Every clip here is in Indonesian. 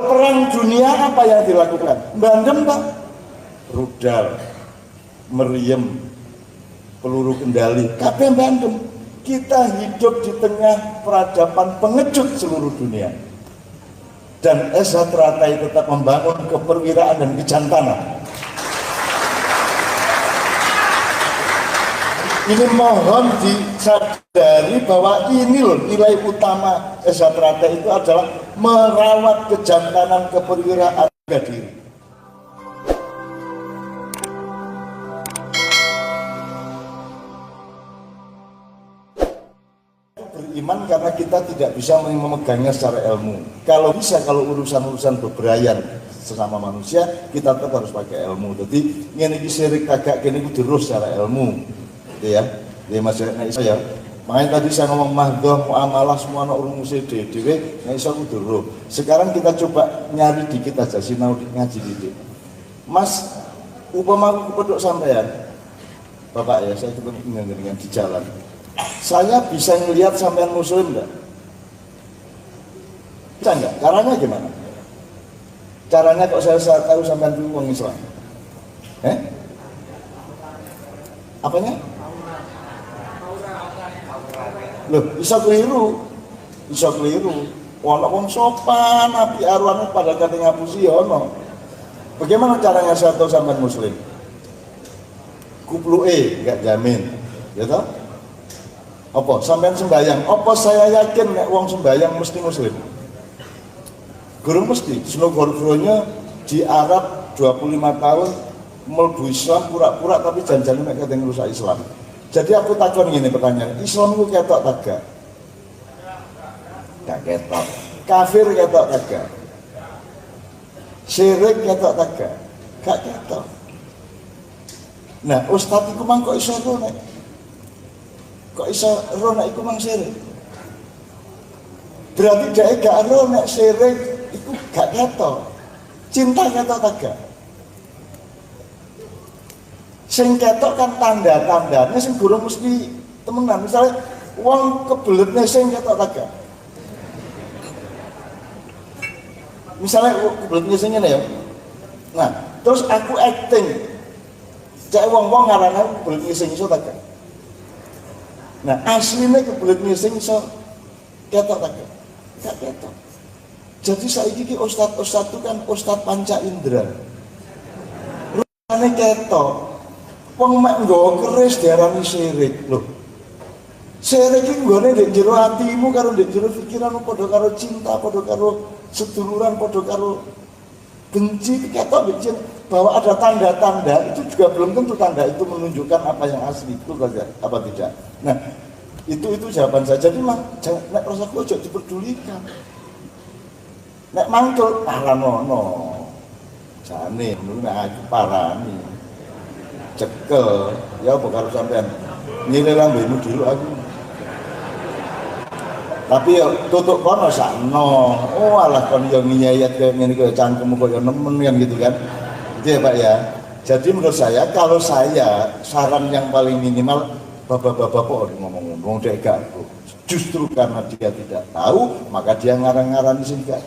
Perang dunia apa yang dilakukan? Bandem Pak, rudal, meriam, peluru kendali, kabeh bandem. Kita hidup di tengah peradaban pengejut seluruh dunia. Dan Esa Teratai tetap membangun keperwiraan dan kejantanan. Ini mohon disadari bahwa ini loh nilai utama Esa Teratai itu adalah merawat kejantanan keperwiraan harga diri. Beriman karena kita tidak bisa memegangnya secara ilmu. Kalau bisa, kalau urusan-urusan bebrayan sesama manusia, kita tetap harus pakai ilmu. Jadi ngene iki syirik kagak kene kudu terus secara ilmu. Gitu ya. Jadi maksudnya iso ya. Makanya tadi saya ngomong mahdoh, muamalah semua ana uruse dhewe, nek iso kudu roh. Sekarang kita coba nyari dikit aja sinau ngaji dikit. Mas, upama kepedok sampean. Bapak ya, saya juga dengan di jalan. Saya bisa ngelihat sampean muslim enggak? Bisa enggak? Caranya gimana? Caranya kok saya tahu sampean itu orang Islam? Apanya? Loh, bisa keliru. Bisa keliru. Ono wong sopan, api arwane pada kate ngapusi ya ono. Bagaimana caranya saya tahu sampean muslim? Kupluke enggak jamin. Ya toh? Apa sampean sembahyang? Apa saya yakin nek wong sembahyang mesti muslim? Gurung mesti. Senogor-goronnya di Arab 25 tahun mlebu Islam pura-pura tapi janjane nek kate ngrusak Islam. Jadi aku takon gini pertanyaan, Islam itu ketok tak gak? Gak ketok. Kafir ketok tak gak? Syirik ketok tak gak? Gak ketok. Nah, ustadz itu mang kok iso ro nek? Kok iso ro nek iku mang syirik? Berarti dhek gak ro nek syirik iku gak ketok. Cinta ketok tak gak? Sing ketok kan tanda-tandanya sing gurung mesti temenan. Misalnya wong kebeletnya sing ketok tak gak? Misalnya kebeletnya sing ngene ya. Nah, terus aku acting. Cek wong-wong ngarane kebeletnya sing iso tak gak? Nah, aslinya kebeletnya sing iso ketok tak gak? Gak ketok. Jadi saiki ki ustad-ustad itu kan ustad panca indera. Rupane ketok. Wong mek nggawa keris diarani syirik lho. Syirik iki nggone ndek jero atimu karo ndek jero pikiranmu padha karo cinta, padha karo seduluran, padha karo benci ketok benci bahwa ada tanda-tanda itu juga belum tentu tanda itu menunjukkan apa yang asli itu apa tidak. Nah, itu jawaban saya. Jadi mah nek rasaku aja diperdulikan. Nek mangkel paranono. Jane ngono nek aku parani. Cekel, ya apa karo sampean nyilih lambemu dulu aku. Tapi ya tutuk kono sakno. Oh alah kon yo nyayat kaya ngene kaya cangkemmu kaya nemen kan gitu kan. Gitu ya Pak ya. Jadi menurut saya kalau saya saran yang paling minimal bapak-bapak kok ngomong dek gak. Justru karena dia tidak tahu maka dia ngarang-ngarang sing gak.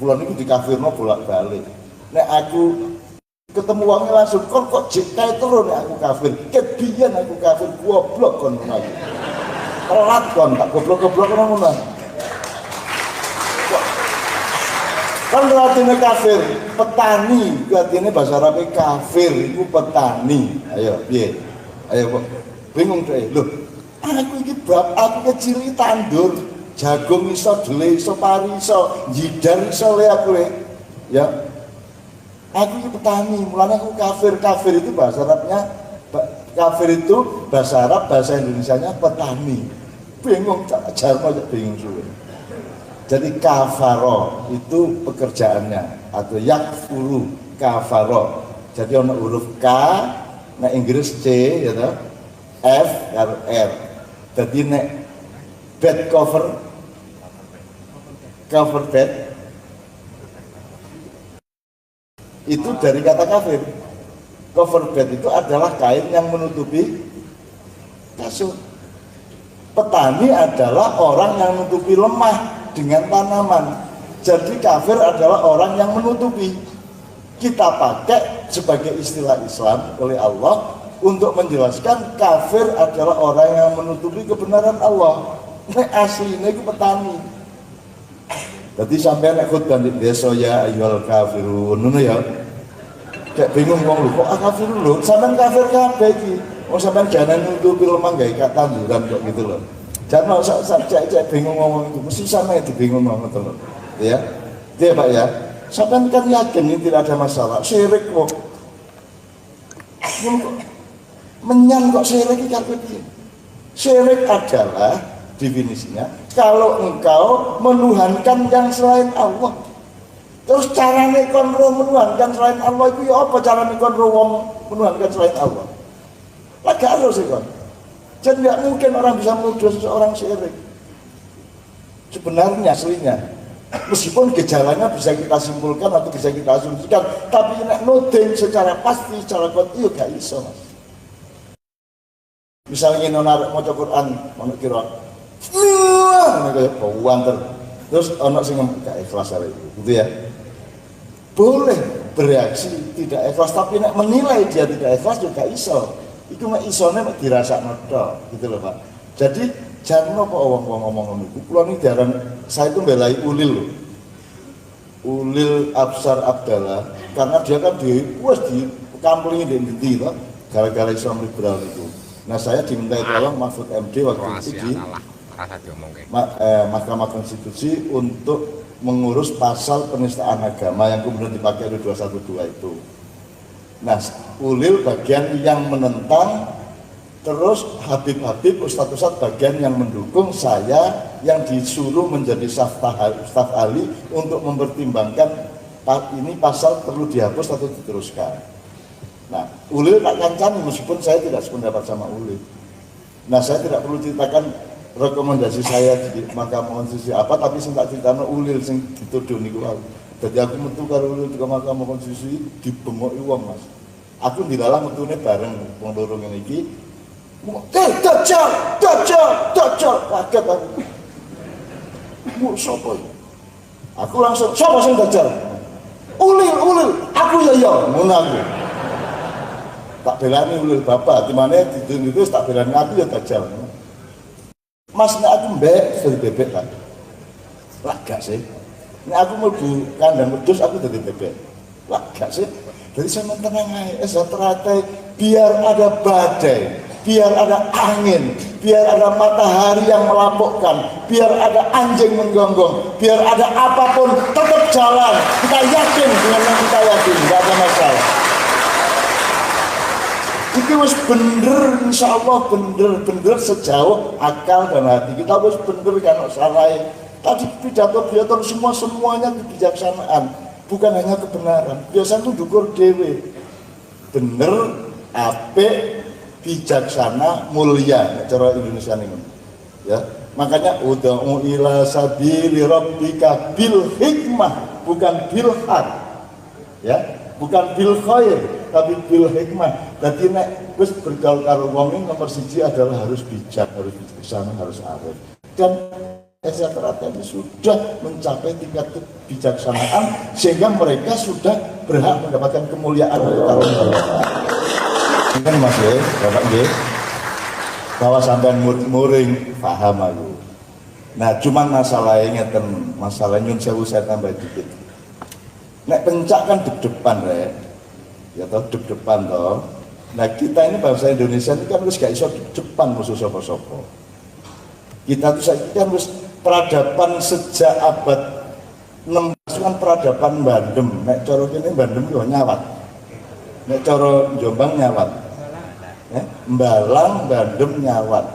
Kula niku dikafirno bolak-balik. Nek aku ketemu wongnya langsung kok jek terus aku kafir. Kebiyen aku kafir goblok kon ngono. Telat kon tak goblok-goblok ngono. Kan artinya kafir, petani, artinya bahasa Arabnya kafir itu petani. Ayo piye? Ayo bingung tuh. Loh, aku iki bab aku kecil iki tandur, jagung iso dele iso pari iso jidar iso le aku le. Ya. Aku ini petani, mulanya aku kafir itu bahasa Arabnya, kafir itu bahasa Arab, bahasa Indonesianya petani. Bingung, jarno aja bingung suwe. Jadi kafaro itu pekerjaannya, atau yakfuru kafaro. Jadi ada huruf K, nah Inggris C, ya toh, F, R. Jadi nek bed cover bed. Itu dari kata kafir. Cover bed itu adalah kain yang menutupi kasur. Petani adalah orang yang menutupi lemah dengan tanaman. Jadi kafir adalah orang yang menutupi. Kita pakai sebagai istilah Islam oleh Allah untuk menjelaskan kafir adalah orang yang menutupi kebenaran Allah. Ini aslinya itu petani. Jadi sampai nek khutbah di desa ya ayyuhal kafirun ngono ya. Kayak bingung wong lho kok kafirun lho, sampean kafir kabeh iki. Wong sampean jangan nutupi lemah gawe tanduran kok gitu loh. Jangan cek bingung ngomong itu, mesti sama itu bingung ngomong itu loh. Ya. Dia Pak ya. Sampean kan yakin ini tidak ada masalah. Syirik kok. Menyan kok syirik iki kabeh piye? Syirik adalah definisinya kalau engkau menuhankan yang selain Allah. Terus carane kon menuhankan selain Allah itu ya apa carane kon wong menuhankan selain Allah? Lah gak harus sih kon. Jadi tidak mungkin orang bisa menuduh seseorang syirik. Sebenarnya aslinya meskipun gejalanya bisa kita simpulkan atau bisa kita asumsikan, tapi nek nuding secara pasti, secara kontinu gak iso Mas. Misalnya narik maca Quran, ono kira kayak banter. Terus ono sing gak ikhlas arek itu, gitu ya. Boleh bereaksi tidak ikhlas, tapi nek menilai dia tidak ikhlas juga iso. Iku mek isone mek dirasakno tok, gitu loh Pak. Jadi jangan apa wong ngomong ngono iku. Kula niki diaran saya itu belai Ulil loh. Ulil Absar Abdallah karena dia kan di kamplingi di Inti toh, gara-gara Islam liberal itu. Nah saya diminta tolong Mahfud MD waktu itu di Mahkamah Konstitusi untuk mengurus pasal penistaan agama yang kemudian dipakai oleh 212 itu. Nah Ulil bagian yang menentang, terus Habib Ustadz bagian yang mendukung, saya yang disuruh menjadi staf ahli untuk mempertimbangkan ini pasal perlu dihapus atau diteruskan. Nah, Ulil tak kancani meskipun saya tidak sependapat sama Ulil. Nah, saya tidak perlu ceritakan rekomendasi saya di Mahkamah Konstitusi apa, tapi saya tak ceritakan Ulil sing dituduh niku wae. Jadi aku metu karo Ulil di Mahkamah Konstitusi dibengoki wong, Mas. Aku dilalah metune bareng wong loro ngene iki. Dajjal, kaget aku. Mu sapa iki? Aku langsung, sapa sing dajjal? Ulil, aku ya, ngono aku. Tak belani Ulil bapak, di mana itu tak belani aku ya dajjal. Mas nek aku mbek dari bebek kan. Lah gak sih. Nek aku mlebu kandang wedhus aku dadi bebek. Lah gak sih. Jadi saya tenang aja, teratai biar ada badai, biar ada angin, biar ada matahari yang melapukkan, biar ada anjing menggonggong, biar ada apapun tetap jalan. Kita yakin dengan yang kita yakin, nggak ada masalah. Itu wis bener, insya Allah bener sejauh akal dan hati kita wis bener kan salah. Tadi pidato semuanya kebijaksanaan. Bukan hanya kebenaran, biasanya itu dukur dewe bener, apik, bijaksana, mulia cara Indonesia ini ya. Makanya ud'u ila sabili rabbika bil hikmah, bukan bil haq ya, bukan bil khair tapi bil hikmah. Jadi nek wis bergaul karo wong nomor 1 adalah harus bijak, harus bijaksana, harus arif. Dan Esaterata ini sudah mencapai tingkat kebijaksanaan sehingga mereka sudah berhak mendapatkan kemuliaan dari karunia. Kan Mas ya, Bapak nggih. Bahwa sampean muring paham aku. Nah, cuman masalahnya ngeten, masalah nyun sewu saya tambah dikit. Nek pencak kan deg-depan rek. Ya toh deg-depan toh. Nah, kita ini bangsa Indonesia itu kan harus gak iso deg-depan musuh sapa-sapa. Kita tuh kan harus peradaban sejak abad 16 kan peradaban Bandem. Nek cara kene Bandem yo nyawat. Nek cara Jombang nyawat. Mbalang Bandem nyawat.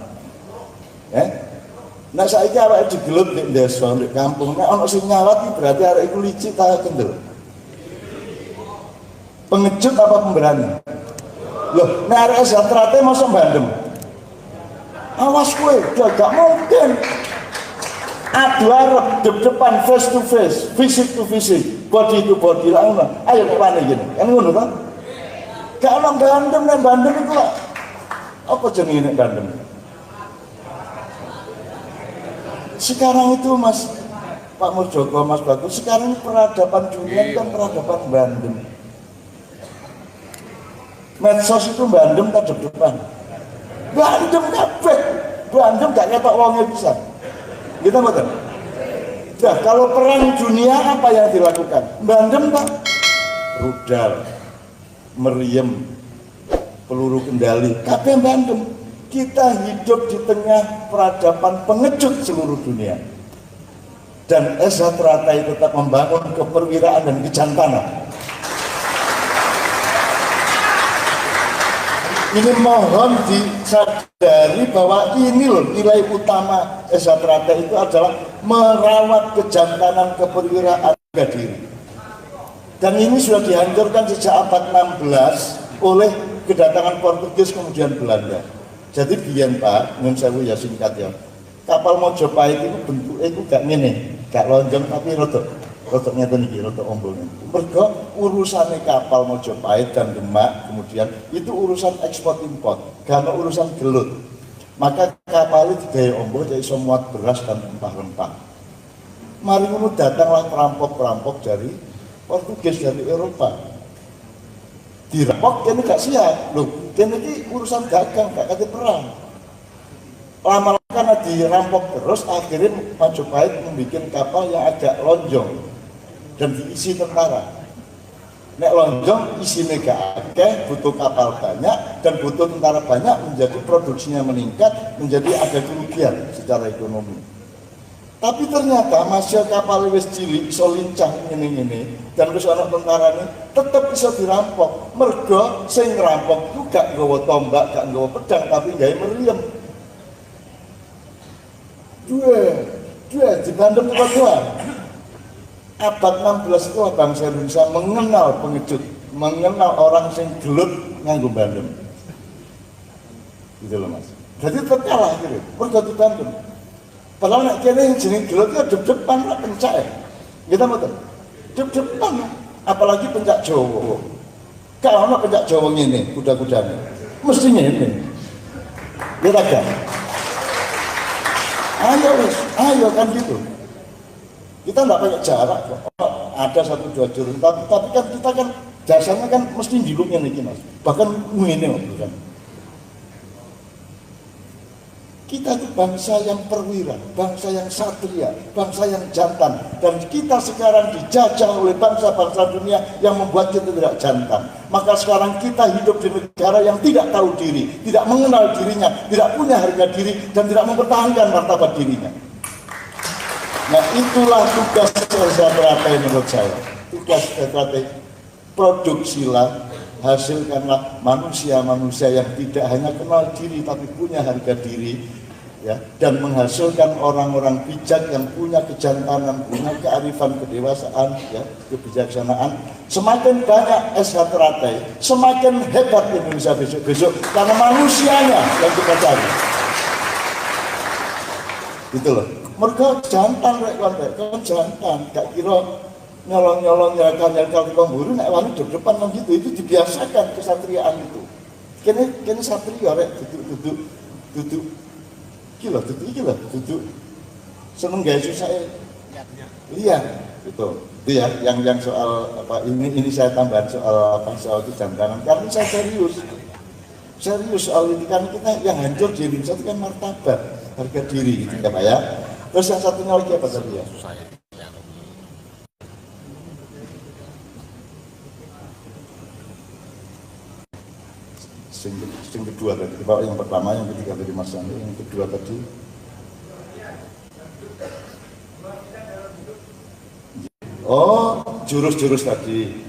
Nek saiki awake digelut nek desa nek kampung, nek ana sing nyawat iki berarti arek iku licik ta kendel. Pengecut apa pemberani? Loh, nek arek Zatrate mosok Bandem. Awas kowe, gak mungkin. Adu arep depan face to face, fisik to fisik, body to body lah ngono. Ayo kemana gini? Kan ngono kan? Gak ono Bandem nang Bandem iku lho. Apa jenenge nek Bandem? Sekarang itu Mas, Pak Muljoko, Mas Batu, sekarang peradaban dunia kan peradaban Bandem. Medsos itu Bandem tak depan. Bandem kabeh. Bandem gak ketok wongnya bisa. Kita betul. Nah, kalau perang dunia apa yang dilakukan? Bandem tak? Rudal, meriam, peluru kendali, kabeh Bandem. Kita hidup di tengah peradaban pengecut seluruh dunia. Dan SH Teratai tetap membangun keperwiraan dan kejantanan. Ini mohon disadari bahwa ini loh nilai utama SH Teratai itu adalah merawat kejantanan keperwiraan harga diri. Dan ini sudah dihancurkan sejak abad 16 oleh kedatangan Portugis kemudian Belanda. Jadi biyen Pak, nyun sewu ya singkat ya. Kapal Mojopahit itu bentuknya itu gak ngene, gak lonjong tapi rotok ngeten iki, rotok ombone. Mergo urusane kapal Mojopahit dan Demak kemudian itu urusan ekspor impor, gak ada urusan gelut. Maka kapal itu digawe ombo jadi iso muat beras dan rempah-rempah. Mari ngono datanglah perampok-perampok dari Portugis dari Eropa. Dirampok kene gak siap. Loh, kene iki urusan dagang, gak kate perang. Lama-lama karena dirampok terus, akhirnya Majapahit membuat kapal yang agak lonjong dan diisi tentara. Nek lonjong isinya gak akeh, butuh kapal banyak dan butuh tentara banyak, menjadi produksinya meningkat, menjadi ada kerugian secara ekonomi. Tapi ternyata masih kapal wis cilik iso lincah ngene-ngene dan wis ana tentara ini tetep bisa dirampok. Mergo sing ngerampok ku gak nggawa tombak, gak nggawa pedang tapi gawe meriam. Dua di Bandung kedua. Abad 16 itu bangsa Indonesia mengenal pengecut, mengenal orang sing gelut nganggo Bandung. Gitu loh Mas. Jadi tetap kalah gitu. Mergo di Bandung. Padahal nek kene yang jeneng gelut ya depan lah pencak ya. Kita betul. Depan apalagi pencak Jawa. Kalau ana pencak Jawa ngene, kuda-kudane. Mesti ngene. Kita kan. Ayo kan gitu. Kita enggak pakai jarak kok. Ada 1-2 jurus, tapi kan kita kan dasarnya kan mesti diluknya nih Mas. Bahkan ngene kan. Kita itu bangsa yang perwira, bangsa yang satria, bangsa yang jantan. Dan kita sekarang dijajah oleh bangsa-bangsa dunia yang membuat kita tidak jantan. Maka sekarang kita hidup di negara yang tidak tahu diri, tidak mengenal dirinya, tidak punya harga diri, dan tidak mempertahankan martabat dirinya. Nah itulah tugas SH Teratai menurut saya. Tugas SH Teratai, produksilah, hasilkanlah manusia-manusia yang tidak hanya kenal diri tapi punya harga diri, ya, dan menghasilkan orang-orang bijak yang punya kejantanan, punya kearifan, kedewasaan, ya, kebijaksanaan. Semakin banyak SH Teratai, semakin hebat Indonesia besok-besok karena manusianya yang kita cari. Gitu loh. Mereka jantan rek kan jantan, gak kira nyolong-nyolong nyelakal-nyelakal di pemburu, nek wani depan gitu, itu dibiasakan kesatriaan itu. Kene satria rek duduk duduk seneng gaya susah lihat gitu. Itu ya yang soal apa ini saya tambahan soal kejantanan karena saya serius soal ini kan kita yang hancur di Indonesia itu kan martabat, harga diri gitu ya Pak ya. Terus yang satunya lagi apa tadi ya? Sing kedua tadi, yang pertama, yang ketiga tadi Mas Sandi, yang kedua tadi. Oh, jurus-jurus tadi.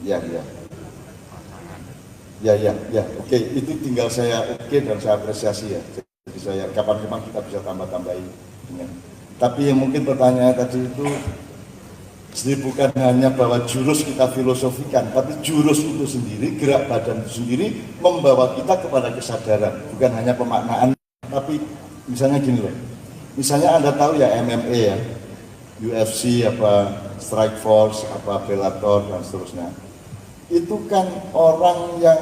Ya. Oke, itu tinggal saya dan saya apresiasi ya. Jadi saya kapan-kapan kita bisa tambah-tambahin. Tapi yang mungkin pertanyaan tadi itu jadi bukan hanya bahwa jurus kita filosofikan, tapi jurus itu sendiri, gerak badan itu sendiri membawa kita kepada kesadaran. Bukan hanya pemaknaan, tapi misalnya gini loh. Misalnya Anda tahu ya MMA ya, UFC, Strike Force, Bellator dan seterusnya. Itu kan orang yang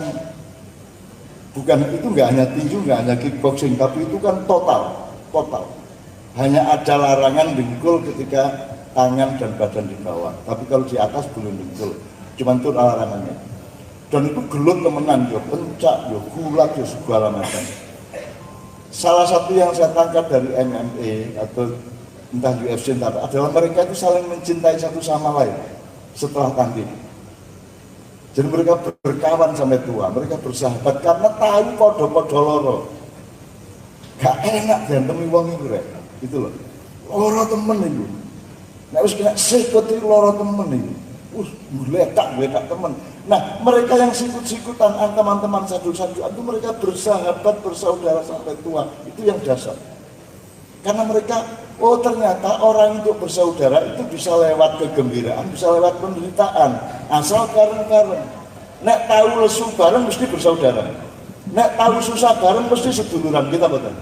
bukan itu nggak hanya tinju, nggak hanya kickboxing, tapi itu kan total. Hanya ada larangan dengkul ketika tangan dan badan di bawah, tapi kalau di atas belum dengkul, cuman itu larangannya. Dan itu gelut temenan, ya pencak, ya gulat, ya segala macam. Salah satu yang saya tangkap dari MMA atau entah UFC entah apa, adalah mereka itu saling mencintai satu sama lain setelah tanding. Jadi mereka berkawan sampai tua, mereka bersahabat karena tahu podo-podo loro. Gak enak gantemi wong itu rek. Itu loh. Loro temen itu. Nek wis kena sikut itu loro temen itu. Gletak temen. Nah, mereka yang sikut-sikutan teman-teman sadu-saduan itu mereka bersahabat, bersaudara sampai tua. Itu yang dasar. Karena mereka, oh ternyata orang untuk bersaudara itu bisa lewat kegembiraan, bisa lewat penderitaan. Asal karen-karen. Nek tahu lesu bareng mesti bersaudara. Nek tahu susah bareng mesti seduluran, kita betul.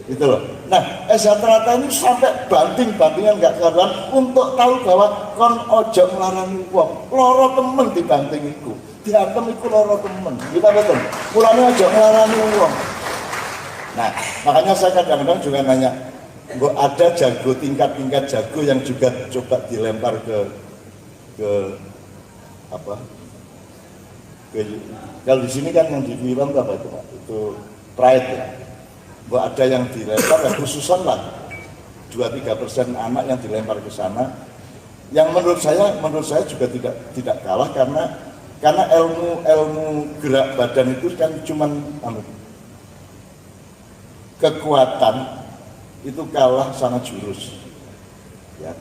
Gitu loh. Nah, Ternyata ini sampai banting-bantingan gak karuan untuk tahu bahwa kon ojo melarani wong. Loro temen dibanting iku. Diantem iku loro temen. Kita betul. Mulane ojo melarani wong. Nah, makanya saya kadang-kadang juga nanya, kok ada jago tingkat-tingkat jago yang juga coba dilempar ke apa? Kalau di sini kan yang di film apa itu Pak? Itu pride ya. Bahwa ada yang dilempar, ya khususan lah 2-3% anak yang dilempar ke sana, yang menurut saya juga tidak kalah karena ilmu gerak badan itu kan cuman kekuatan itu kalah sama jurus, ya.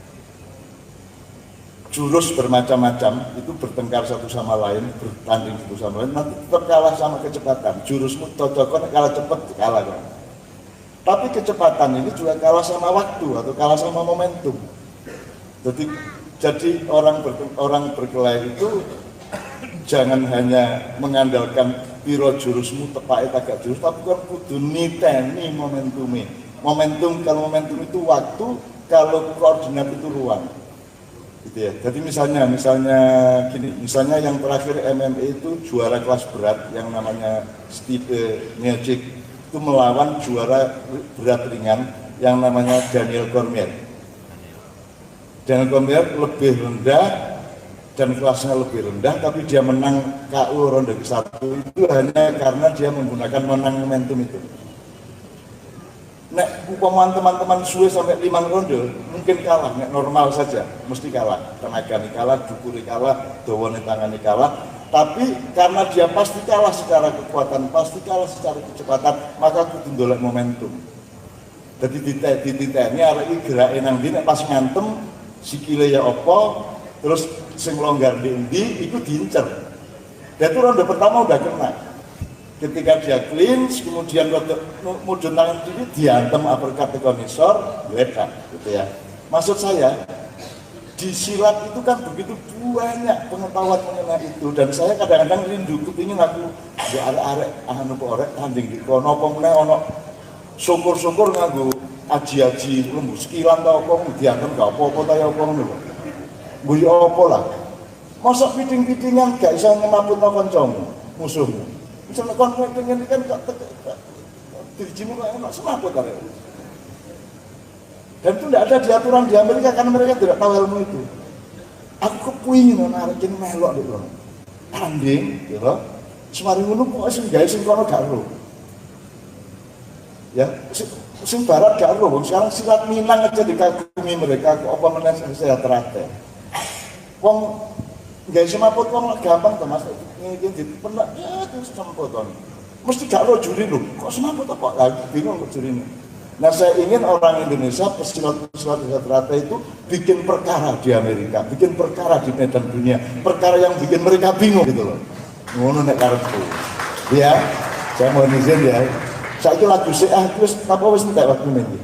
Jurus bermacam-macam itu bertengkar satu sama lain, bertanding satu sama lain, nanti tetap kalah sama kecepatan. Jurusmu cocokkan kalah cepat kalah kan. Tapi kecepatan ini juga kalah sama waktu atau kalah sama momentum. Jadi orang berkelahi itu jangan hanya mengandalkan piro jurusmu tepak agak jurus, tapi kan kudu niteni momentumnya. Kalau momentum itu waktu, kalau koordinat itu ruang. Gitu ya. Jadi misalnya yang terakhir MMA itu juara kelas berat yang namanya Steve Miocic itu melawan juara berat ringan yang namanya Daniel Cormier. Daniel Cormier lebih rendah dan kelasnya lebih rendah, tapi dia menang KO ronde ke-1 itu hanya karena dia menggunakan menang momentum itu. Nek umpama teman-teman suwe sampai 5 ronde mungkin kalah, nek normal saja mesti kalah, tenaga nih kalah, dukuri kalah, dawane tangani kalah. Tapi karena dia pasti kalah secara kekuatan, pasti kalah secara kecepatan, maka kudu ndolek momentum. Jadi dititeni arek iki gerake nang ndi nek pas ngantem sikile ya apa, terus sing longgar di endi iku diincer. Dan itu ronde pertama udah kena. Ketika dia clinch, kemudian mudun tangan kiri diantem uppercut ke konisor, geledak gitu ya. Maksud saya di silat itu kan begitu banyak pengetahuan mengenai itu, dan saya kadang-kadang rindu kepingin aku di arek-arek orek tanding di kono apa meneh ono syukur-syukur nganggo aji-aji lembu sekilan ta apa diantem gak apa-apa ta ya apa ngono lho. Mburi apa lah. Mosok piting-pitingan gak iso ngemaputno kancamu, musuhmu. Misalnya konflik ini kan gak dirijimu kok enak semaput arek. Dan itu tidak ada di aturan di Amerika karena mereka tidak tahu ilmu itu. Aku kepingin narik ini melok gitu. Tanding, gitu. Semari ngono kok sing gawe sing kono gak ero. Ya, sing barat gak ero. Sekarang silat Minang aja dikagumi mereka, kok apa meneh saya terakhir. Wong gawe semaput wong gampang to Mas. Iki dipenak ya terus sempot to. Mesti gak ero juri lho. Kok semaput apa? Lah bingung kok jurine. Nah, saya ingin orang Indonesia pesilat-pesilat rata itu bikin perkara di Amerika, bikin perkara di medan dunia, perkara yang bikin mereka bingung gitu loh. Ngono nek karepku. Ya, saya mohon izin ya. Saiki lagu wis apa wis entek waktu iki.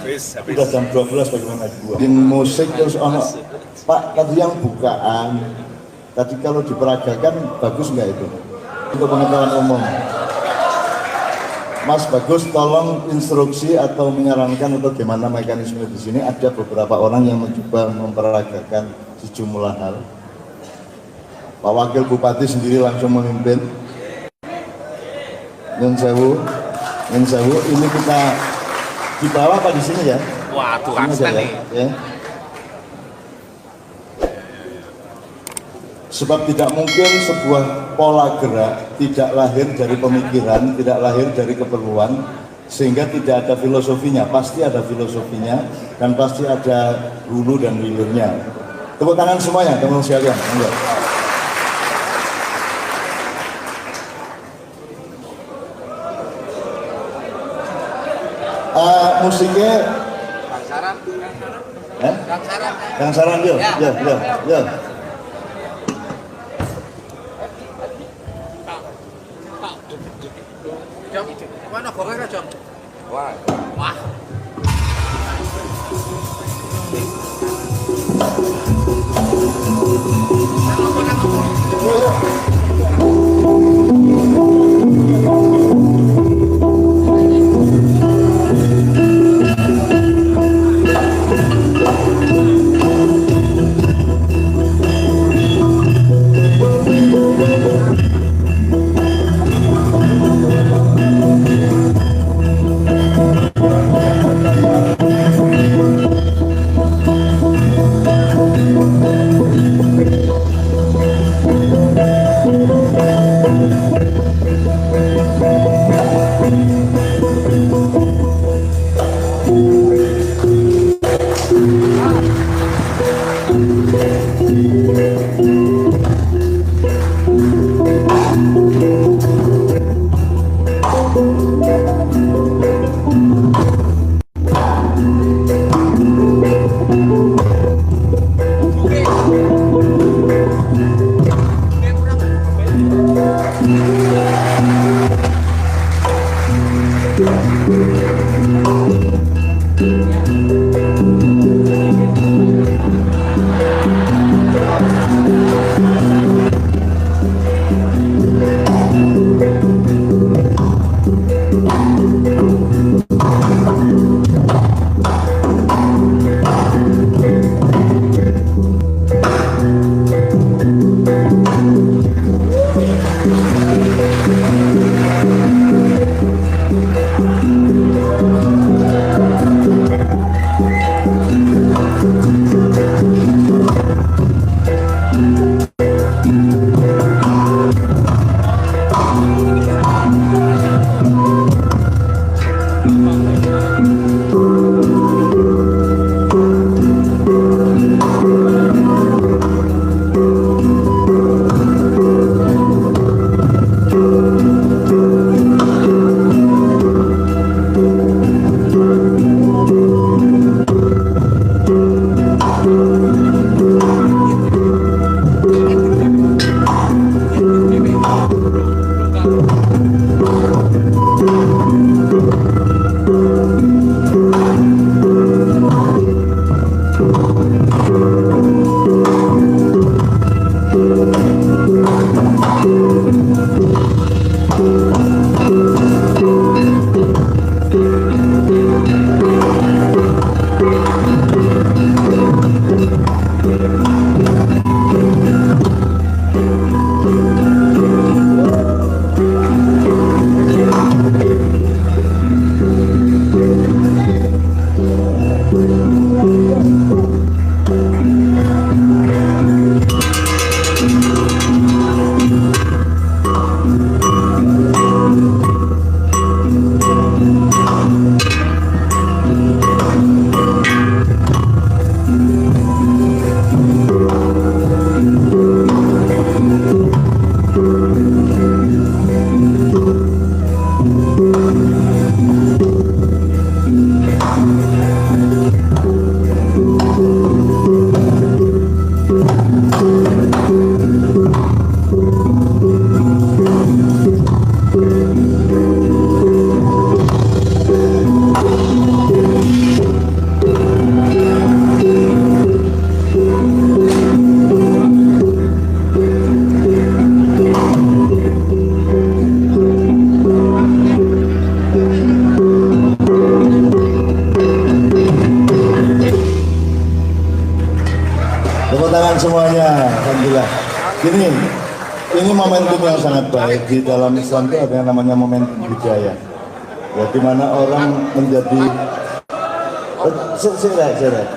Wis habis. Udah jam 12 bagaimana gua. Di musik terus ono Pak tadi yang bukaan. Tadi kalau diperagakan bagus enggak itu? Untuk pengetahuan umum. Mas Bagus, tolong instruksi atau menyarankan untuk gimana mekanisme di sini. Ada beberapa orang yang mencoba memperagakan sejumlah hal. Pak Wakil Bupati sendiri langsung memimpin. Nyun sewu, ini Di bawah apa di sini ya? Waduh, Sini aja aksen nih. ya. Sebab tidak mungkin sebuah pola gerak tidak lahir dari pemikiran, tidak lahir dari keperluan, sehingga tidak ada filosofinya. Pasti ada filosofinya dan pasti ada hulu dan hilirnya. Tepuk tangan semuanya, teman-teman sekalian. Enggak. Musiknya Kang Saran. eh? Kang Saran. Kang Saran, yuk, yuk, yuk, yuk. Jom, mana gorengnya, Jom? Wah. Wah. Tepuk tangan semuanya, alhamdulillah. Ini momentum yang sangat baik. Di dalam Islam itu ada yang namanya momentum budaya. Ya, di mana orang menjadi Sirek.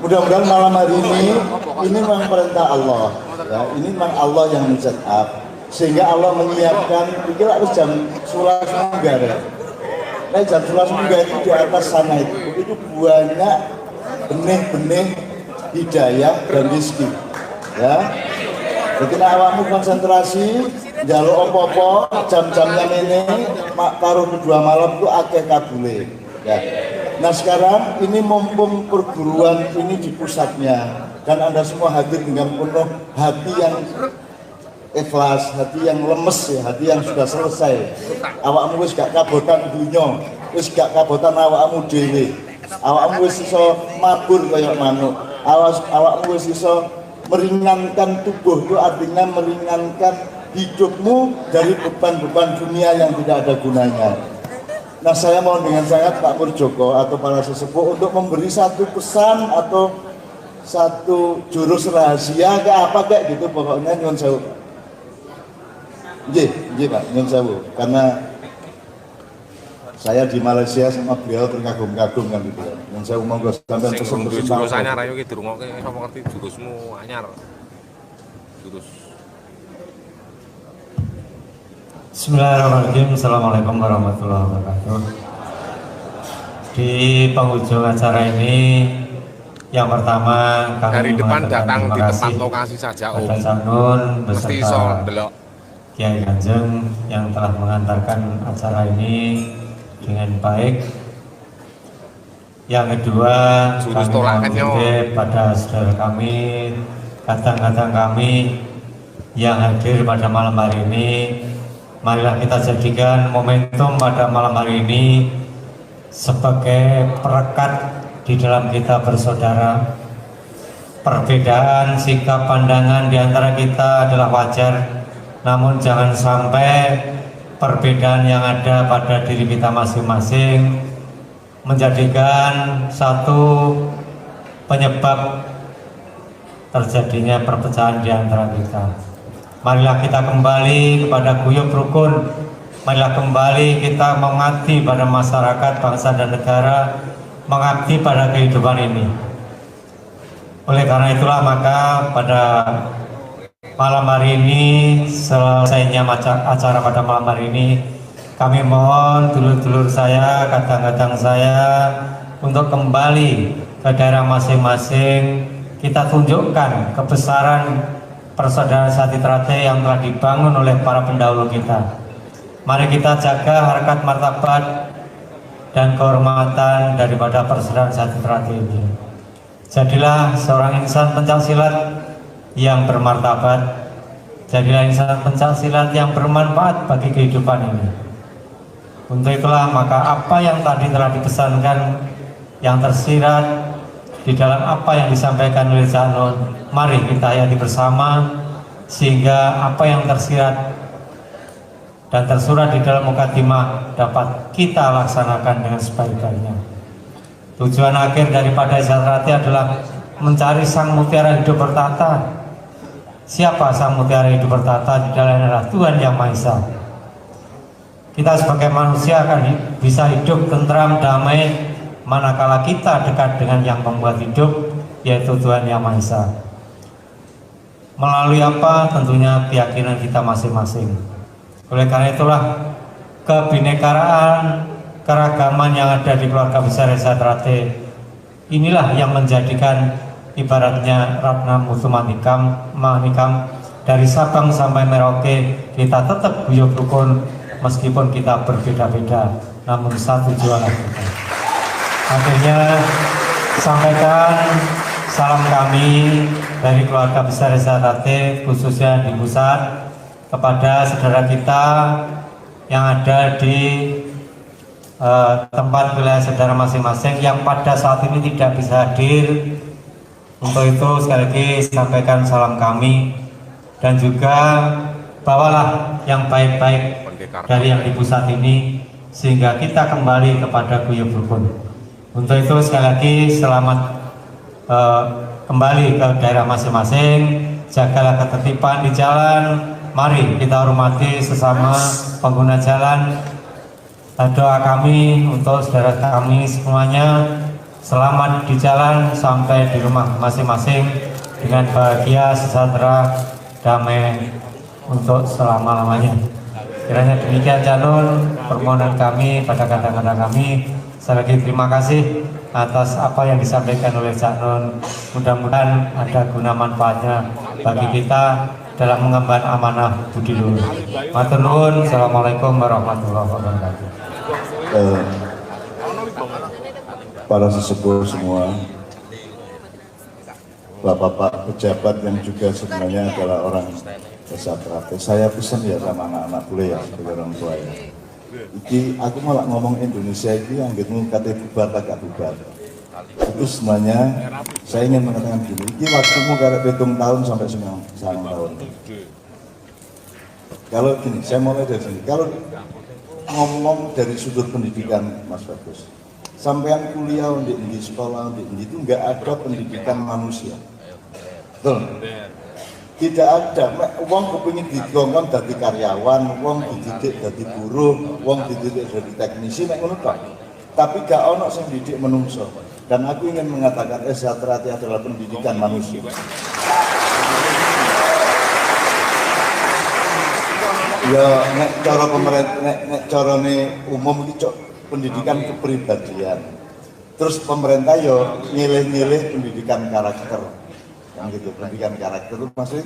Mudah-mudahan malam hari ini memang perintah Allah. Ya, ini memang Allah yang men-set up. Sehingga Allah menyiapkan, pikir harus jam 11 munggah ya. Nah jam 11 munggah itu di atas sana itu banyak benih-benih hidayah dan rezeki. Ya. Jadi awakmu konsentrasi, jaluk opo-opo, jam-jamnya ini, taruh kedua malam itu akeh kabule. Ya. Nah sekarang ini mumpung perguruan ini di pusatnya, dan Anda semua hadir dengan penuh hati yang ikhlas, hati yang lemes ya, hati yang sudah selesai. Awakmu wis gak kabotan dunya, wis gak kabotan awakmu dhewe. Awakmu wis iso mabur kaya manuk. Awakmu wis iso meringankan tubuh, itu artinya meringankan hidupmu dari beban-beban dunia yang tidak ada gunanya. Nah saya mohon dengan sangat Pak Murjoko atau para sesepuh untuk memberi satu pesan atau satu jurus rahasia kayak apa kayak gitu, pokoknya nyuwun sewu. Nggih Pak, nyuwun sewu. Karena saya di Malaysia sama beliau terkagum-kagum kan gitu ya. Nyuwun sewu monggo sampean pesen jurus anyar ayo ki dirungokke sapa ngerti jurusmu anyar. Jurus. Bismillahirrahmanirrahim. Assalamualaikum warahmatullahi wabarakatuh. Di penghujung acara ini, yang pertama kami dari depan datang di tempat kasih lokasi saja Om. Pak Sanun Mesti iso beserta ndelok. Kiai Kanjeng yang telah mengantarkan acara ini dengan baik. Yang kedua, Jurus kami tolakannya. mohon pada saudara kami, kadang-kadang kami yang hadir pada malam hari ini, marilah kita jadikan momentum pada malam hari ini sebagai perekat di dalam kita bersaudara. Perbedaan sikap pandangan di antara kita adalah wajar, namun jangan sampai perbedaan yang ada pada diri kita masing-masing menjadikan satu penyebab terjadinya perpecahan di antara kita. Marilah kita kembali kepada guyub rukun. Marilah kembali kita mengabdi pada masyarakat, bangsa dan negara, mengabdi pada kehidupan ini. Oleh karena itulah maka pada malam hari ini, selesainya acara pada malam hari ini, kami mohon dulur-dulur saya, kadang-kadang saya untuk kembali ke daerah masing-masing. Kita tunjukkan kebesaran persaudaraan Sati Trate yang telah dibangun oleh para pendahulu kita. Mari kita jaga harkat martabat dan kehormatan daripada persaudaraan Sati Trate ini. Jadilah seorang insan pencaksilat yang bermartabat. Jadilah insan pencaksilat yang bermanfaat bagi kehidupan ini. Untuk itulah maka apa yang tadi telah dipesankan, yang tersirat di dalam apa yang disampaikan oleh Zanun, mari kita hayati bersama sehingga apa yang tersirat dan tersurat di dalam mukadimah dapat kita laksanakan dengan sebaik-baiknya. Tujuan akhir daripada Zatrati adalah mencari sang mutiara hidup bertata. Siapa sang mutiara hidup bertata? Di dalamnya adalah Tuhan Yang Maha Esa. Kita sebagai manusia akan bisa hidup tentram, damai manakala kita dekat dengan yang membuat hidup, yaitu Tuhan Yang Maha Esa. Melalui apa? Tentunya keyakinan kita masing-masing. Oleh karena itulah kebinekaan, keragaman yang ada di keluarga besar Esa Trate inilah yang menjadikan ibaratnya Ratna Mutu Manikam dari Sabang sampai Merauke kita tetap guyub rukun meskipun kita berbeda-beda, namun satu jiwa kita. Akhirnya sampaikan salam kami dari keluarga besar Esa Trate khususnya di pusat kepada saudara kita yang ada di tempat wilayah saudara masing-masing yang pada saat ini tidak bisa hadir. Untuk itu sekali lagi sampaikan salam kami dan juga bawalah yang baik-baik dari yang di pusat ini sehingga kita kembali kepada guyub rukun. Untuk itu sekali lagi selamat kembali ke daerah masing-masing, jagalah ketertiban di jalan, mari kita hormati sesama pengguna jalan, Doa kami untuk saudara kami semuanya selamat di jalan sampai di rumah masing-masing dengan bahagia, sejahtera, damai untuk selama-lamanya. Kiranya demikian Janun permohonan kami pada kata-kata kami. Sekali lagi terima kasih atas apa yang disampaikan oleh Janun. Mudah-mudahan ada guna manfaatnya bagi kita dalam mengemban amanah budi luhur. Matur nuwun. Assalamualaikum warahmatullahi wabarakatuh. Para sesepuh semua, bapak-bapak pejabat yang juga sebenarnya adalah orang desa Trate. Saya pesan ya sama anak-anak boleh ya sebagai orang tua ya. Iki aku malah ngomong Indonesia ini yang gitu kata bubar agak bubar. Itu sebenarnya saya ingin mengatakan gini. Iki waktumu karek 7 tahun sampai 9 tahun. Kalau gini, saya mulai dari sini. Kalau ngomong dari sudut pendidikan Mas Bagus, sampean kuliah di sekolah itu nggak ada pendidikan manusia, betul? Tidak ada. Wong kepingin digongkon dari karyawan, wong dididik dari buruh, wong dididik dari teknisi, nek ngono tok. Tapi gak ono sing didik menungso. Dan aku ingin mengatakan Trate adalah pendidikan manusia. Ya nek cara pemerintah, nek carane umum iki pendidikan kepribadian. Terus pemerintah yo nyilih-nyilih pendidikan karakter. Yang gitu, pendidikan karakter itu maksudnya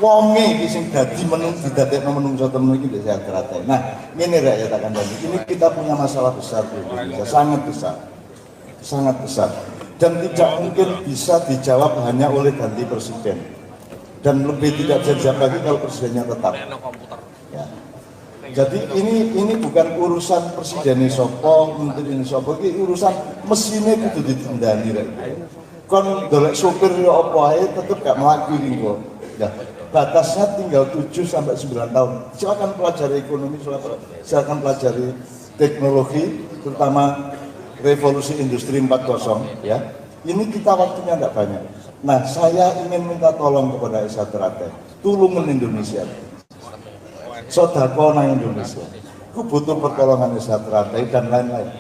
wonge iki sing dadi didadekno menungso temen iki desa Trate. Nah, ngene rakyat akan dan ini kita punya masalah besar di Indonesia, sangat besar. Sangat besar. Dan tidak mungkin bisa dijawab hanya oleh ganti presiden. Dan lebih tidak bisa dijawab lagi kalau presidennya tetap. Ya. Jadi ini bukan urusan presiden sopo, menteri sopo, ini urusan mesinnya itu ditendani rek. Kon golek sopir ya apa ae tetep gak mlaku iki kok. Ya, batasnya tinggal 7 sampai 9 tahun. Silakan pelajari ekonomi, silakan pelajari teknologi, terutama revolusi industri 4.0 ya. Ini kita waktunya enggak banyak. Nah, saya ingin minta tolong kepada Trate, tulungan Indonesia. Sodako nang Indonesia. Ku butuh pertolongan Trate dan lain-lain.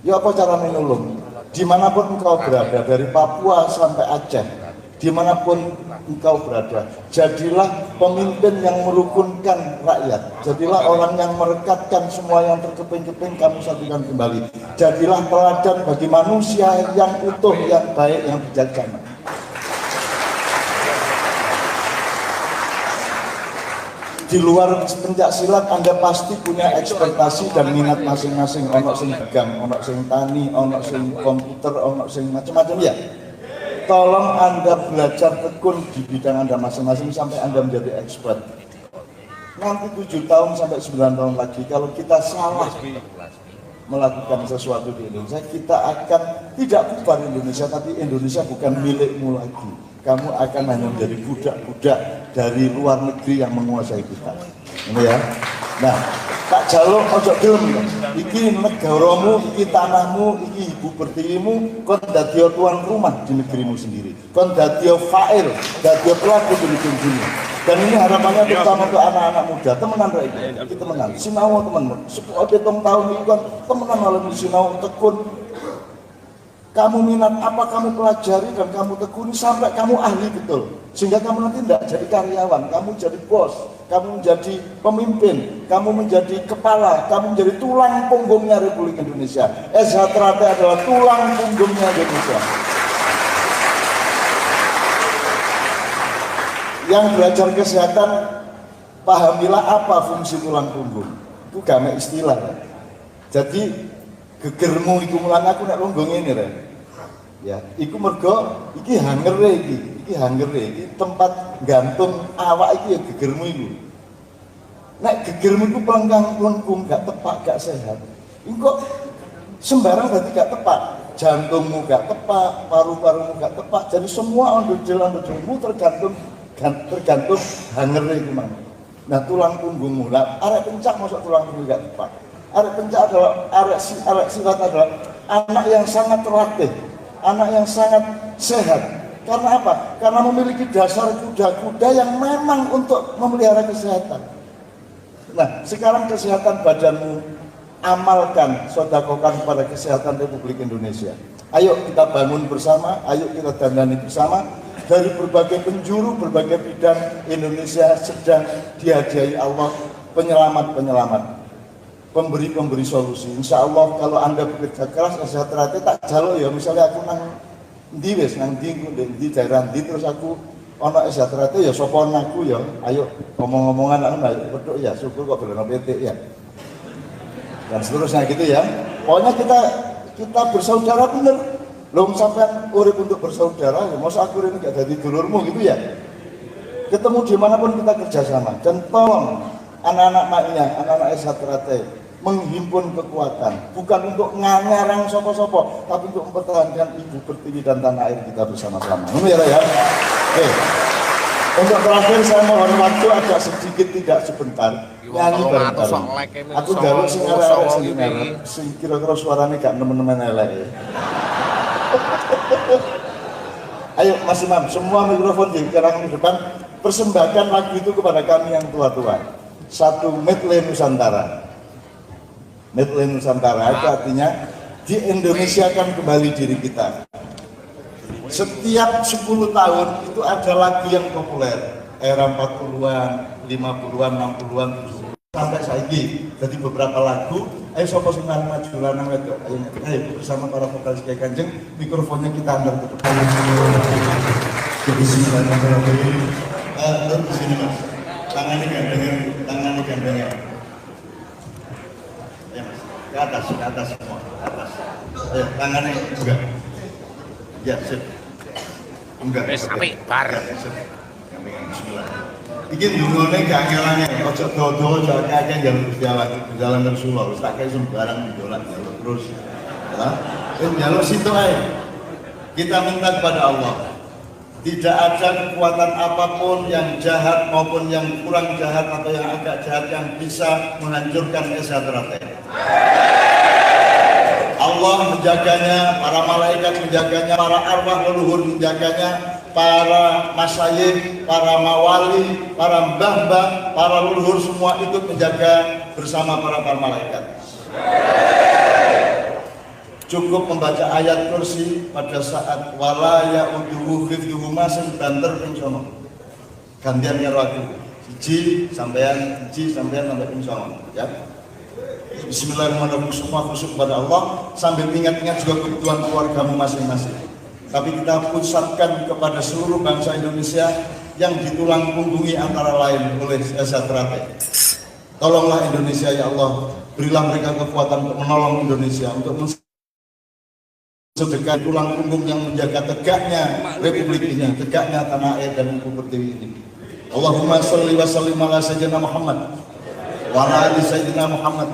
Ya apa caranya nulung? Dimanapun engkau berada, dari Papua sampai Aceh, dimanapun engkau berada, jadilah pemimpin yang merukunkan rakyat. Jadilah orang yang merekatkan semua yang terkeping-keping, kamu satukan kembali. Jadilah teladan bagi manusia yang utuh, yang baik, yang bijaksana. Di luar pencak silat Anda pasti punya ekspektasi dan minat masing-masing. Ono sing dagang, ono sing tani, ono sing komputer, ono sing macam-macam ya. Tolong Anda belajar tekun di bidang Anda masing-masing sampai Anda menjadi expert. Nanti 7 tahun sampai 9 tahun lagi kalau kita salah melakukan sesuatu di Indonesia, kita akan tidak bubar Indonesia, tapi Indonesia bukan milikmu lagi. Kamu akan hanya menjadi budak-budak dari luar negeri yang menguasai kita. Ini ya. Nah, tak jaluk ojo gelem. Iki negaramu, iki tanahmu, iki ibu pertiwimu, kon dadi tuan rumah di negerimu sendiri. Kon dadi fa'il, dadi pelaku di negerimu. Dan ini harapannya terutama untuk anak-anak muda, temenan rek iki, temenan. Sinau temen. 10 tahun itu kan temenan malah sinau tekun. Kamu minat apa kamu pelajari dan kamu tekuni sampai kamu ahli betul. Sehingga kamu nanti tidak jadi karyawan, kamu jadi bos, kamu menjadi pemimpin, kamu menjadi kepala, kamu menjadi tulang punggungnya Republik Indonesia. Trate adalah tulang punggungnya Indonesia. Yang belajar kesehatan, pahamilah apa fungsi tulang punggung. Itu gak istilah. Jadi gegermu iku mulan aku nek lungguh ngene rek. Ya, iku mergo iki hangere iki hangere iki tempat gantung awak iki ya gegermu iku. Nek gegermu iku pelengkung gak tepat, gak sehat. Engko sembarang berarti gak tepat. Jantungmu gak tepat, paru-parumu gak tepat. Jadi semua ondel-ondelmu tergantung hangere iku mang. Nah, tulang punggungmu lah arek pencak masuk tulang punggung gak tepat. Arek pencak adalah arek silat adalah anak yang sangat terlatih, anak yang sangat sehat. Karena apa? Karena memiliki dasar kuda-kuda yang memang untuk memelihara kesehatan. Nah, sekarang kesehatan badanmu amalkan, sodakokan kepada kesehatan Republik Indonesia. Ayo kita bangun bersama, ayo kita dandani bersama. Dari berbagai penjuru, berbagai bidang, Indonesia sedang dihadiahi Allah penyelamat-penyelamat, pemberi-pemberi solusi. Insya Allah kalau Anda bekerja keras, sejahtera tak jaluk ya. Misalnya aku nang di wes nang di daerah di terus aku ono sejahtera ya sopon aku ya. Ayo ngomong-ngomongan aku nggak beduk ya. Syukur kok belum PT ya. Dan seterusnya gitu ya. Pokoknya kita bersaudara bener. Belum sampai urip untuk bersaudara, ya masa aku ini gak jadi dulurmu gitu ya. Ketemu dimanapun kita kerjasama dan tolong anak-anak maknya, anak-anak S1 menghimpun kekuatan, bukan untuk ngarang sopo-sopo, tapi untuk mempertahankan Ibu Pertiwi dan tanah air kita bersama-sama. Ini ya. Oke. Untuk terakhir saya mohon waktu agak sedikit, tidak sebentar. Nyanyi bareng-bareng. Aku galuk sing arek-arek sing kira-kira suaranya gak nemen-nemen elek. Ayo Mas Imam, semua mikrofon di sekarang di depan, persembahkan lagu itu kepada kami yang tua-tua. Satu medley Nusantara. Medley Nusantara itu artinya di Indonesia kan kembali diri kita. Setiap 10 tahun itu ada lagu yang populer, era 40-an, 50-an, 60-an, 70-an sampai saiki. Jadi beberapa lagu, ayo sopo sing maju lanang wedok. Ayo bersama para vokalis Kiai Kanjeng, mikrofonnya kita antar ke depan. Bismillahirrahmanirrahim. Di sini Mas. Tangannya gandengan. Ya Mas. Ke atas semua, ke atas. Ayo tangannya juga. Ya, sip. Enggak. Sampai bar. Bismillah. Iki dungane gak ngelane, ojo dodo, ojo akeh jalan Rasulullah, wis tak kei sembarang didolan terus. Ya. Jalur situ ae. Kita minta kepada Allah. Tidak ada kekuatan apapun yang jahat maupun yang kurang jahat atau yang agak jahat yang bisa menghancurkan S1. Allah menjaganya, para malaikat menjaganya, para arwah leluhur menjaganya, para masyayikh, para mawali, para mbah-mbah, para leluhur semua ikut menjaga bersama para malaikat. Cukup membaca ayat kursi pada saat wala ya'uduhu hifdhuhuma sing banter ping sono. Gantian karo aku. Siji sampai ping sono, ya. Bismillahirrahmanirrahim, semua khusyuk kepada Allah sambil ingat-ingat juga kebutuhan keluargamu masing-masing. Tapi kita pusatkan kepada seluruh bangsa Indonesia yang ditulang punggungi antara lain oleh S1. Tolonglah Indonesia ya Allah, berilah mereka kekuatan untuk menolong Indonesia, untuk sedekah tulang punggung yang menjaga tegaknya Republik ini, tegaknya tanah air dan Ibu Pertiwi ini. Allahumma sholli wa sallim ala sayyidina Muhammad wa ala ali sayyidina Muhammad.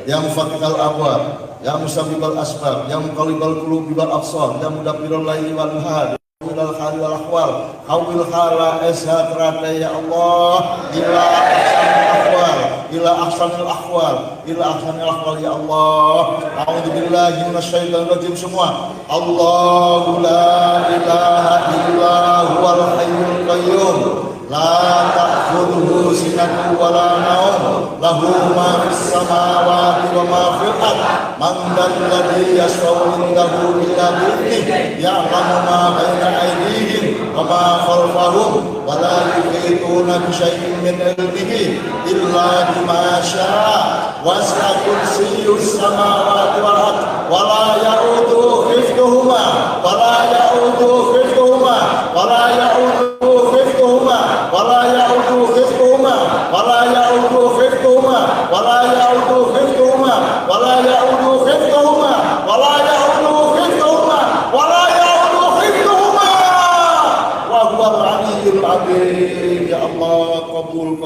Ya mufaqqihal abwab, ya musabbibal asbab, ya muqallibal qulubi wal absar, ya mudabbiral laili wal nahar, ilal khali wal ahwal, hawil khala S1 ya Allah, ila ahsanil ahwal ya Allah. A'udzubillahi minasyaitonir rajim semua. Allahu la ilaha illa huwal hayyul qayyum. La ta'khudhuhu sinatun wa la nawm, lahu ma fis samawati wa ma fil ardh. Man dzalladzi yashfa'u 'indahu illa bi'idhnihi, ya'lamu ma baina aydihim wa ma khalfahum, wa la yuhituna bi syai'in min 'ilmihi illa bima syaa. Wasi'a kursiyyus samawati wal ardh wa la ya'uduhu hifdhuhuma wa la ya'uduhu hifdhuhuma wa la ya'uduhu hifdhuhuma wala ya'udu hifdhuhuma wala ya'udu hifdhuhuma wala ya'udu hifdhuhuma wala ya'udu hifdhuhuma wala ya'udu hifdhuhuma wala ya'udu hifdhuhuma wa huwal 'aliyyul 'azim. Ya Allah, kabul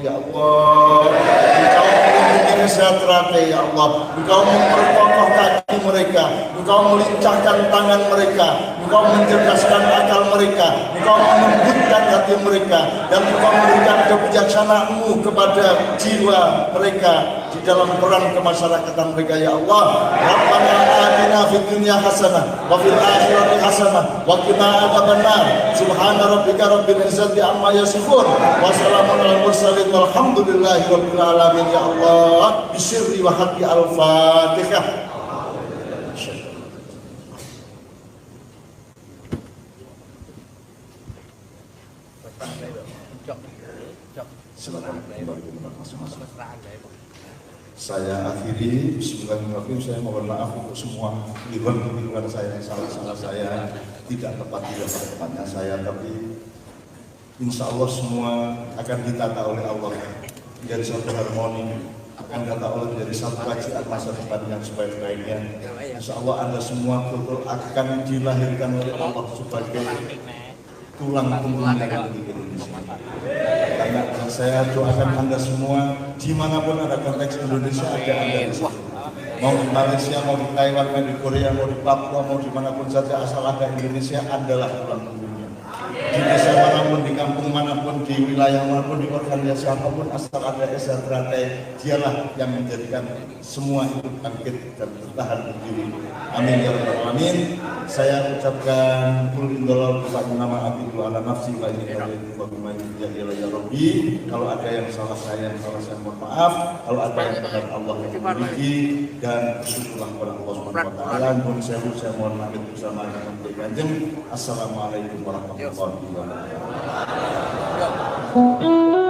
ya Allah. Engkau melindungi sejahtera ya Allah, Engkau memperkokoh kaki mereka, Engkau melincahkan tangan mereka, Engkau mencerdaskan akal mereka, Engkau melembutkan hati mereka, dan Engkau memberikan kebijaksanaan-Mu kepada jiwa mereka di dalam peran kemasyarakatan mereka, ya Allah. Rabbana atina fid dunya hasanah wa fil akhirati hasanah wa qina adzabannar. Subhana rabbika rabbil izzati amma yasifun wa salamun alal mursalin walhamdulillahi rabbil alamin, ya Allah. Bisirri wa haqqi al-Fatihah. Saya akhiri, bismillahirrahmanirrahim. Saya mohon maaf untuk semua keliruan saya, salah-salah saya, tidak tepat tidak pada tempatnya saya, tapi insya Allah semua akan ditata oleh Allah menjadi satu harmoni, akan ditata oleh menjadi satu kajian masa depan yang sebaik-baiknya. Insya Allah Anda semua betul akan dilahirkan oleh Allah sebagai tulang punggung negeri Indonesia. Karena saya doakan Anda semua, dimanapun ada konteks Indonesia, ada Anda di situ. Mau di Malaysia, mau di Taiwan, mau di Korea, mau di Papua, mau dimanapun saja, asal ada Indonesia, adalah tulang punggungnya. Di desa manapun, di kampung manapun, di wilayah manapun, di organisasi apapun, asal ada Esa Teratai, dialah yang menjadikan semua itu bangkit dan bertahan berdiri. Amin ya rabbal alamin. Saya ucapkan kul indallah ba'da nama abidu ala nafsi wa inni qalilu wa bima yajalla ya rabbi. Kalau ada yang salah saya mohon maaf. Kalau ada yang benar Allah yang memiliki, dan bersyukurlah kepada Allah Subhanahu wa taala. Mohon saya mohon pamit bersama dengan Kanjeng. Assalamualaikum warahmatullahi wabarakatuh.